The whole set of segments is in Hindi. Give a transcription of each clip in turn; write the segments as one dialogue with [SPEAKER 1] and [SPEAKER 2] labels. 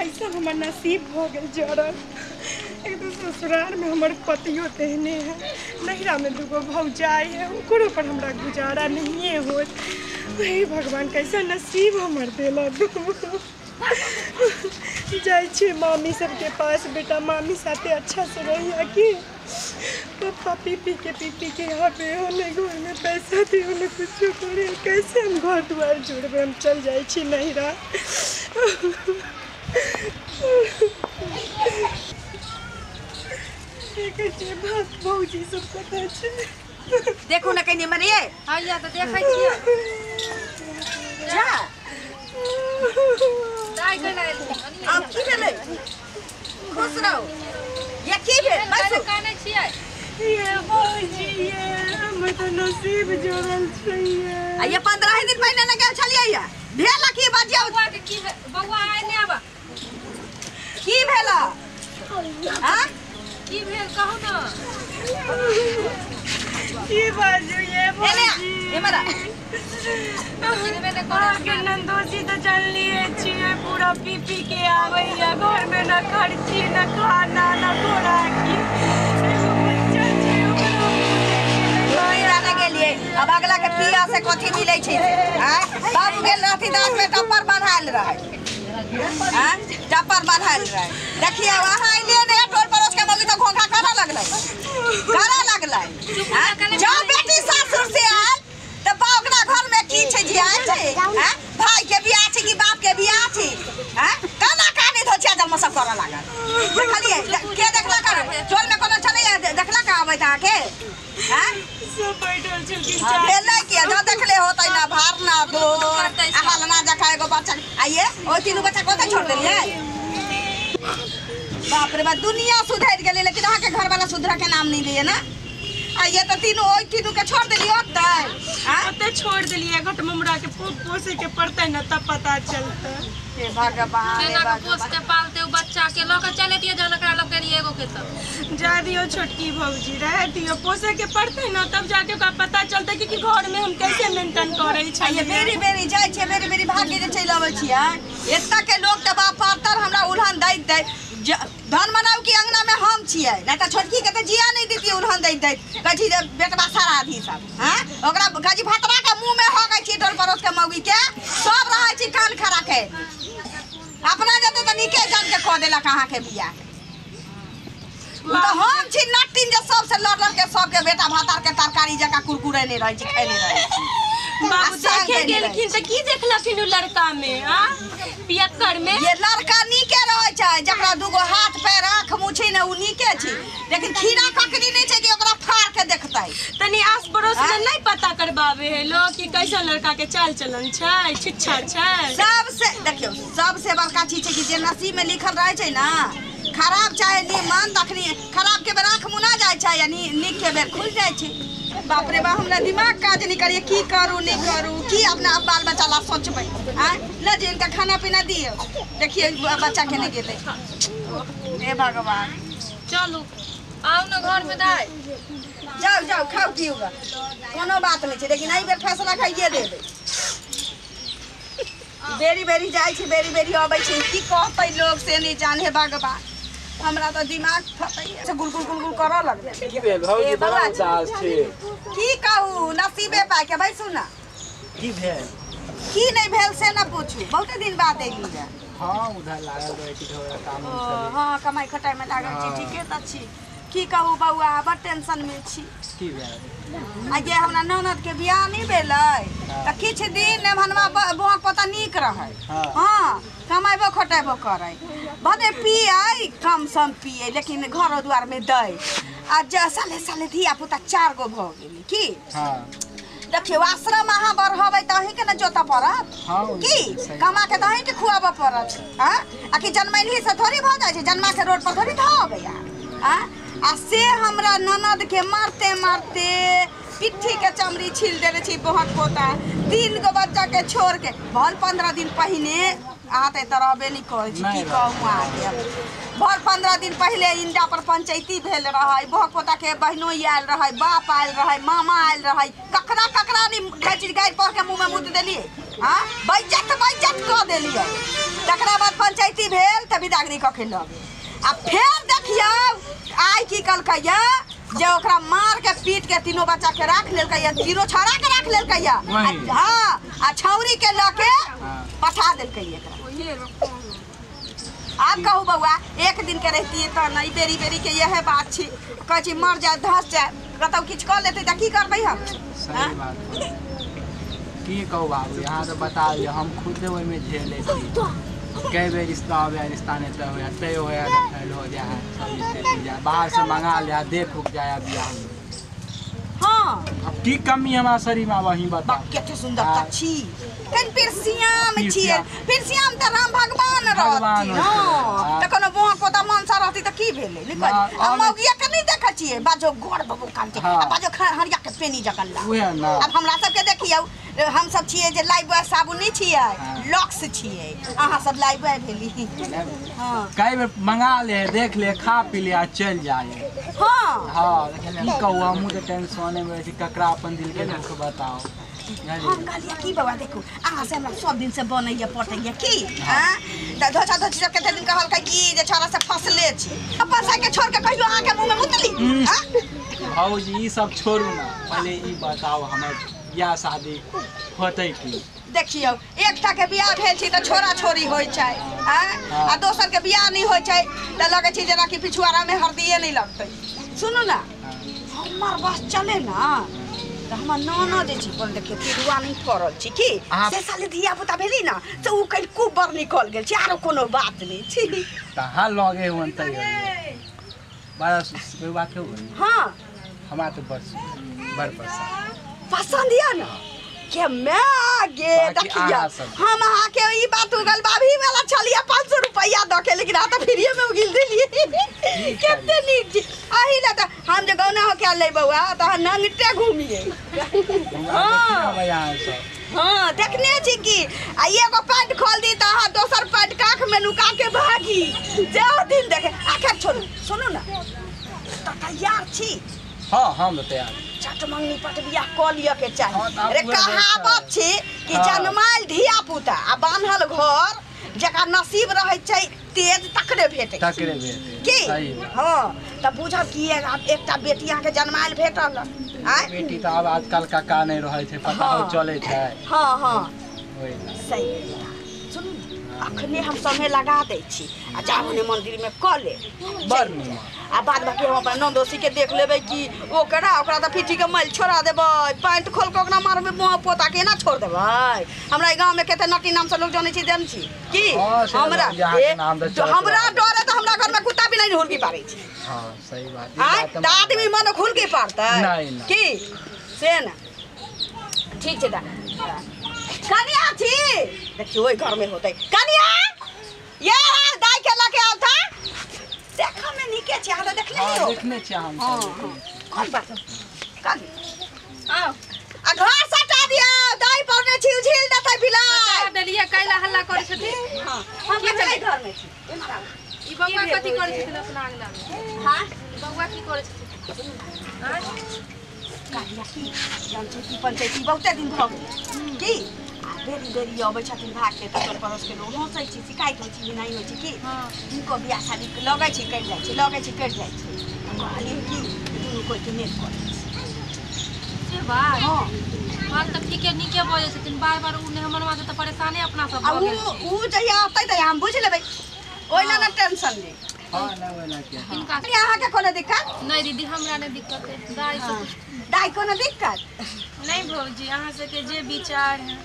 [SPEAKER 1] कैसा हमार नसीब हो गए जरल। एक तो ससुराल में हमारे पतियों तेहने हैं, नहिरा में दूगो भौजाई है, उनको पर हमरा गुजारा नहीं हो। वही भगवान कैसा नसीब हमार दिला। जाए मामी सबके पास, बेटा मामी साथे अच्छा से रही कि पापा पी पी के यहाँ पे होने घर में पैसा दी उन्हें कुछ करे, कैसे हम घर द्वार जोड़बे। हम चल जाए नहिरा। भौजी सब पता छे।
[SPEAKER 2] देखो ना कहीं मरिए।
[SPEAKER 3] हाँ या तो देखै छियै।
[SPEAKER 2] जा
[SPEAKER 3] दाई के ले
[SPEAKER 2] अब की भेलै? खुश रहो। ये की भेल?
[SPEAKER 3] दाई काने छियै।
[SPEAKER 1] ये भौजी ये हम तो नसीब जोड़ल छै।
[SPEAKER 2] ये 15 दिन पहले न गेल छलियै या भेला की बाजिया
[SPEAKER 3] बउआ के की बउआ आइ ने आबा
[SPEAKER 2] की भेला? हां
[SPEAKER 3] की भेल कहू ना।
[SPEAKER 1] की बाजू ये भौजी
[SPEAKER 2] ए मरा
[SPEAKER 1] के नंदोजी तो चल लिए छिए, पूरा पी पी के आवैया, घर में न खर्ची न खाना न घोड़ा की।
[SPEAKER 2] अब अगला के पिया से कथी मिलै छै? बाबू गेल रहती दांत में टप्पर बन्हाइल रहे। टप्पर बन्हाइल रहे। देखिए वहां अइले ने टोल पड़ोस के मौगी तो घोंघा करा लगलै। जो बेटी सासुर से आयल त बाबूरा घर में की छै जी आय छै? भाई के बियाह छै कि बाप के बियाह छै? काना कानी धोछिया जन्म सब करऽ लागल। देखलिए के देखला कर टोल में कोनो चलै देखला का आबै त आके?
[SPEAKER 1] सब बैठल छलखिन।
[SPEAKER 2] भेलै कि जो देखले होतै ना भार ना दो हलना जका एगो बच्चा आइए ओ तीनों बच्चा कोते छोड़ देलिए। बाप रे बाप दुनिया सुधर गेलै लेकिन अहाँ के घर वाला सुधरा के नाम नहीं लिए ना। आइए तो तीनों ओइ तीनों के छोड़ देलिए होतै।
[SPEAKER 1] ओते छोड़ देलिए घट ममरा के पोसे के पड़तै ना तब पता चलतै।
[SPEAKER 2] हे भगवान
[SPEAKER 3] केना के पोस के पालते उ बच्चा के ल के चले दिए जनकरा लोग के लिए एगो के सब
[SPEAKER 1] जा दियो छोटकी भौजी रह दियो, पोसे के पड़तै ना तब जाके ओकरा पता चलतै कि घर में हम कैसे मेंटेन करै छै।
[SPEAKER 2] ये बेरी बेरी जाय छै, बेरी बेरी भागे जे चलि आबै छियै। एत्ता के लोग त बाप पातर हमरा उल्हन दै दै धन मनाऊ की अंगना में हम छियै नहीं तो छोटकी के तो जिया नहीं देती उल्हन दै कथी बेटवा सराधी सब। ओकरा गजी भतरा के मुंह में हो गई छी टोल पड़ोस के मौगी के सब रहे छी कान खड़ा के अपना जते तो निके जान के कह देला कहां के बिया तो हम छी नटिन जे सबसे लड़ लड़ के सब के बेटा भातार के तरकारी जका कुरकुरे नहीं रहे छी खाई नहीं रहे।
[SPEAKER 1] बाबू देखे गेलखिन त की देखलखिन उ लड़का में? पियक्कर में
[SPEAKER 2] ये लड़का नीके रहे छै जकरा दूगो हाथ पैर आंख मुछी ने उ नीके छी, लेकिन खीरा ककड़ी नहीं छै कि ओकरा फाड़ के देखतै।
[SPEAKER 1] तनी आस पड़ोस में नहीं पता करबावे है लोग कि कैसा लड़का के चाल चलन छै, छिच्छा छै।
[SPEAKER 2] सबसे देखियो सबसे बड़का चीज छै कि जे नसीब में लिखल रहे छै ना खराब चाहे नीमन तखनी खराब के बेर आंख मुना जाय छै या नीक के बेर खुल जाय छै। बाप रे बाप हमरा दिमाग काज नहीं करिए की करूं नहीं करूं की अपना बाल बच्चा ला सोचबै। ल जे इनका खाना पीना दियो देखिए बच्चा के नहीं गेले। हे भगवान
[SPEAKER 3] चलो आओ ना घर में दाई
[SPEAKER 2] जाओ जाओ खाओ पियोगा कोनो बात नहीं छै, लेकिन एहि बेर फैसला खाइए देबै। बेरी बेरी जाय छै बेरी बेरी आबै छै की कहतै लोग से नहीं जाने भगवान। हमरा तो दिमाग फटैया गुल गुल गुल गुल करऽ लगलै।
[SPEAKER 4] की भेल भौजी बड़ा उदास छै?
[SPEAKER 2] की कहू नसीबे पाइ के बैसू ना।
[SPEAKER 4] की भेल?
[SPEAKER 2] की नहीं भेल से ना पूछू, बहुते दिन बाद एली रे।
[SPEAKER 4] हां उधर लागल रहे छी थोड़ा काम चले।
[SPEAKER 2] हां कमाई खटाई में लागल छी ठीके त छी। की कहू बउआ बड़ टेंशन में छी।
[SPEAKER 4] की भेल?
[SPEAKER 2] आजे हमरा ननद के बियाह नहीं भेलै त किछ दिन भनवा बुआ पता नीक रहै। हां कमाइबो खटाइबो करै भदे पियै कम सम पियै लेकिन घर द्वार में दै आ जे साले साले धिया पुता 4 गो भ गेलै की।
[SPEAKER 4] हां
[SPEAKER 2] देखियो आश्रम अहाँ बढ़बै त अहीं के न जोता पड़त की कमा के त अहीं के खुआबऽ पड़त। आ कि जन्मैली से थोड़ी भ जाय छै, जन्मा के रोड पर थोड़ी धऽ गया। आ से हमरा ननद के मारते मारते पिट्ठी के चमड़ी छील देले छी बहुत पोता 3 गो बच्चा के छोड़ के भल 15 दिन पहले आते तरहबे नहीं करे छी की कहूं आगे भर 15 दिन पहले इंडा पर पंचायती भेल रहे बहुत पोता के बहनो आयल रहे बाप आयल रहे मामा आयल रहे ककरा ककरा नहीं गाय पर के मुंह में मुद देलिए। बेइज्जत क देलिए तकरा बाद पंचायत राति भेल तभी दागरी क के लगे आ फेर देखियो आई की कलकैया जे ओकरा मार के पीट के तीनों बच्चा के राख लेलकैया तीनों छौड़ा के राख लेलकैया हां आ छौरी के लके पठा देलकैया एकरा आप कहू बउआ एक दिन के रहती है तो नहीं बेरी बेरी के यह बात छी कह छी मर जाए धस जाए कतौ किछ कर लेते त की करबै हम
[SPEAKER 4] सही बात की कहू बाबू यहाँ तो बता दियो हम खुद ओइ में झेले छी कई बेर रिश्ता हो गया रिश्ता नहीं तय हो गया तय हो गया तो फेल हो जाए सब रिश्ते जाए बाहर से मंगा लिया देख उक जाए बियाह में
[SPEAKER 2] हां
[SPEAKER 4] अब की कमी हमारा शरीर में वही बता
[SPEAKER 2] केते सुंदर छी कन पिरसियाम छिए पिरसियाम त राम भगवान रहती हां त कोनो बोहा पोता मनसा रहती त की भेले निकल हम मौगिया के नहीं देखै छिए बाजो गोड़ बबू कांटे बाजो हरिया के पेनी जकल्ला
[SPEAKER 4] ओहे ना
[SPEAKER 2] अब हमरा सब के देखियौ हम सब छिए जे लाइव बॉय साबुन नहीं छिए लॉक्स छिए अहाँ सब लाइव बॉय भेली हां
[SPEAKER 4] कई बेर मंगा ले देख ले खा पी ले आ चल जाए
[SPEAKER 2] हां
[SPEAKER 4] हां लेकिन कहू हमहू तो टेंशन में छी ककरा अपन दिल के दुख बताओ
[SPEAKER 2] हम कहलिए की बाबा देखो अहाँ से हमरा सब दिन से बनैया पटैया की हां त धोछा धोछी सब कते दिन कहल की जे छोरा से फसले छी अपन से के छोड़ के कहियो अहाँ के मुंह में मुतली हां
[SPEAKER 4] भौजी ई सब छोड़ू ना पहले ई बताओ हमर बियाह शादी होतै की
[SPEAKER 2] देखियो एकटा के बियाह भेल छी त छोरा छोरी होय छै हां आ दोसर के बियाह नहीं होय छै त लगे छै जेना कि पिछुआरा में हरदिए नहीं लगतै सुनू ना हमर बस चले ना त हमर नाना जे छी बोल देखियो पिरुआ नहीं करल छी की से साले धिया पुता भेली ना त उ कल कुबर निकल गेल छी आरो कोनो बात नहीं छी
[SPEAKER 4] त हां लगे होन तै बड़ा कोई बात हो
[SPEAKER 2] हां
[SPEAKER 4] हमरा तो बस बड़
[SPEAKER 2] पसंद या ना के मैं आगे देखिया हम आहा के ई बात उगल भाभी वाला चलिए 500 रुपया द के लेकिन आ त फ्री में उगिल देलिए केते नीक जी आही ना त हम जे गौना हो के ले बउआ त नंगटे घूमिए हां देखने छी की आ एगो पैंट खोल दी त हां दोसर पैंट काख में नुका के भागी जे दिन देखे आखिर छोड़ू सुनो ना त तैयार छी
[SPEAKER 4] हां हम तैयार
[SPEAKER 2] चटमंगनी पट बियाह क लिया के चाहिए अरे कहावत छी कि जन्माइल धिया पुता आ बान्हल घर जका नसीब रहै छै तेज तकरे भेटै की हां त बुझब कि एकटा बेटी अहाँ के जन्माइल भेटल आय
[SPEAKER 4] बेटी त अब आजकल का नहीं रहै छै पता हो चले छै
[SPEAKER 2] हां हां सही सुन अखने हम समय लगा दै छी आ जाओने मंदिर में क ले
[SPEAKER 4] बड़ नीक
[SPEAKER 2] आ बाद बाकी हम अपन नंदोसी के देख लेबै कि ओकरा त पीठी के मैल छोड़ा देबै पैंट खोल के ओकरा मारबै मुंह पोता के ना छोड़ देबै हमरा ई गांव में केते नटी नाम से लोग जानै छी देन छी की हमरा डरे त हमरा घर में कुत्ता भी नहीं हुलकी पारै छी
[SPEAKER 4] हां सही बात
[SPEAKER 2] त आदमी मन खुलकी पारतै की से ना ठीक छै दा कनिया छी देखियो ओइ घर में होतै कनिया ये दाई के लके आउ था देखा में निके छी आधा देखले नहीं हो
[SPEAKER 4] देखने छी हम
[SPEAKER 2] कौन बात कल आओ आ घर सटा दिया दाई पौने छी उझिल देतै बिलाई
[SPEAKER 3] सटा देलिए कैला हल्ला करे छथि
[SPEAKER 2] हां हम के घर में छी
[SPEAKER 3] ई बउआ कथि करे छथिन अपना अंगना में
[SPEAKER 2] हां
[SPEAKER 3] बउआ की करे छथिन हां
[SPEAKER 2] कालिया की जान छी की पंचायती बहुते दिन भ गेल की बेरी बेरी अबै छथिन भाग के तकर परस के लोग हंसै छी शिकायत होइ छी नहीं होइ छी की इनको बियाह शादी लगै छी कट जाइ छी लगै छी कट जाइ छी कहलिए की दुनु कोई के नेट करे
[SPEAKER 3] से बात हां बात त ठीके नीके बजे छथिन बार बार उ ने हमर माथे त परेशानी अपना सब भ गेल
[SPEAKER 2] छी उ जहिया आतै त हम बुझ लेबै ओइला ना टेंशन ले
[SPEAKER 4] हां ना ओइला के
[SPEAKER 3] इनका
[SPEAKER 2] यहां के कोनो दिक्कत
[SPEAKER 3] नहीं दीदी हमरा ने दिक्कत है
[SPEAKER 2] दाई कोनो दिक्कत
[SPEAKER 3] नहीं भौजी अहाँ से के जे विचार है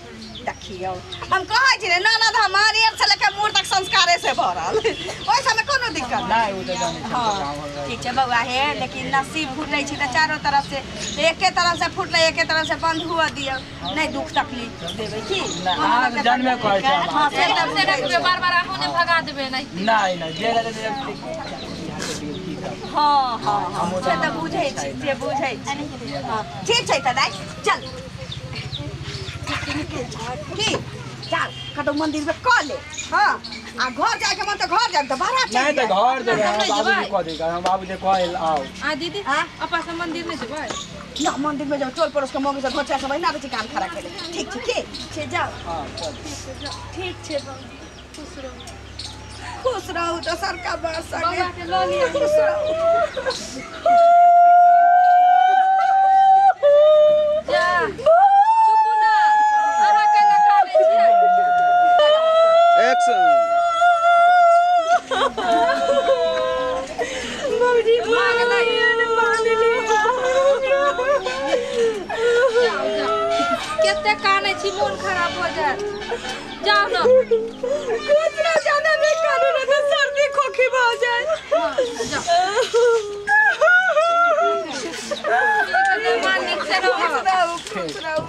[SPEAKER 2] देखियो हम कहै छी ननद हमारी से लेके मूर तक संस्कारे से भरल ओइ समय कोनो दिक्कत
[SPEAKER 4] नहीं उ त जाने छै
[SPEAKER 2] ठीक छै बउआ हे लेकिन नसीब फूटै छी त चारों तरफ से एके तरफ से फूटले एके तरफ से बंद हुआ दियो नहीं दुख तकलीफ देबै की
[SPEAKER 4] हां जन्मे कहै छै
[SPEAKER 3] हां से तब से रखबे बार-बार आहो ने भगा देबे
[SPEAKER 4] नहीं जे लगे
[SPEAKER 2] हां हां से त बुझै छी से बुझै छी हां ठीक छै त दाई चल की चल कतो मंदिर में क ले हां आ घर जाए के मन त घर जाए त बाहर
[SPEAKER 4] नहीं त घर जे बाबू को दे हम बाबू जे कहल आओ
[SPEAKER 3] आ दीदी अपा से मंदिर में जेबै
[SPEAKER 2] ना मंदिर में जाओ टोल पड़ोस के मौगी से घोचा सब ना काम खड़ा करे ठीक छै की छे जाओ
[SPEAKER 4] हां चल
[SPEAKER 3] ठीक छै खुश रहो
[SPEAKER 2] खुश रहू दोसर का बात संगे
[SPEAKER 3] बउआ के लो लिया
[SPEAKER 2] खुश रहू
[SPEAKER 3] जा चुपू ना अहाँ के लगा ले छियै
[SPEAKER 5] एक्शन
[SPEAKER 1] मौजी
[SPEAKER 3] मांग नहीं
[SPEAKER 1] मान ली
[SPEAKER 3] जाओ जाओ केते काने छी मन खराब हो जाए जाओ ना
[SPEAKER 1] कुछ ना जाने में कानू ना तो सर्दी खोखी हो जाए
[SPEAKER 3] जाओ मान नीचे रहो
[SPEAKER 2] खुश रहू